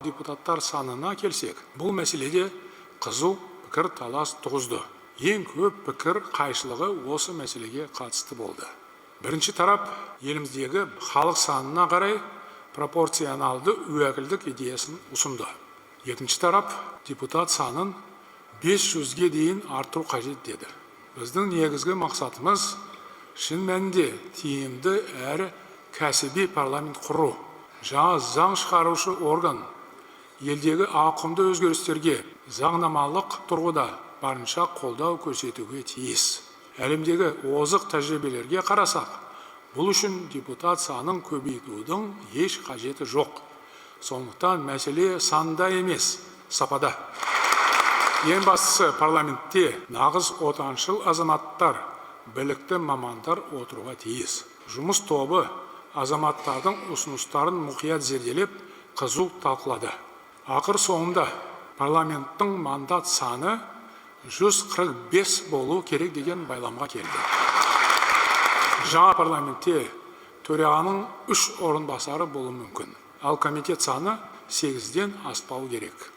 Депутаттар санына келсек, бұл мәселеде қызу пікір талас туғызды. Ең көп пікір қайшылығы осы мәселеге қатысты болды. Бірінші тарап еліміздегі халық санына қарай пропорционалды уәкілдік идеясын ұсынды. Екінші тарап депутат санын 500-ге дейін артыру қажет деді. Біздің негізгі мақсатымыз шын мәнінде тиімді әрі кәсіби парламент құру. Жаңа заң шығарушы орган елдегі ауқымды өзгерістерге заңнамалық тұрғыда барынша қолдау көрсетуге тиіс. Әлемдегі озық тәжірибелерге қарасақ, бұл үшін депутат санын көбейтудің еш қажеті жоқ. Сондықтан мәселе санда емес, сапада. Ең бастысы парламентте нағыз отаншыл азаматтар, білікті мамандар отыруға тиіс. Жұмыс тобы азаматтардың ұсыныстарын мұқият зерделеп, қызу талқылады. Ақыр соңында парламенттің мандат саны 145 болу керек деген байламға келді. Жаңа парламентте төрағаның 3 орынбасары болуы мүмкін. Ал комитет саны 8-ден аспауы керек.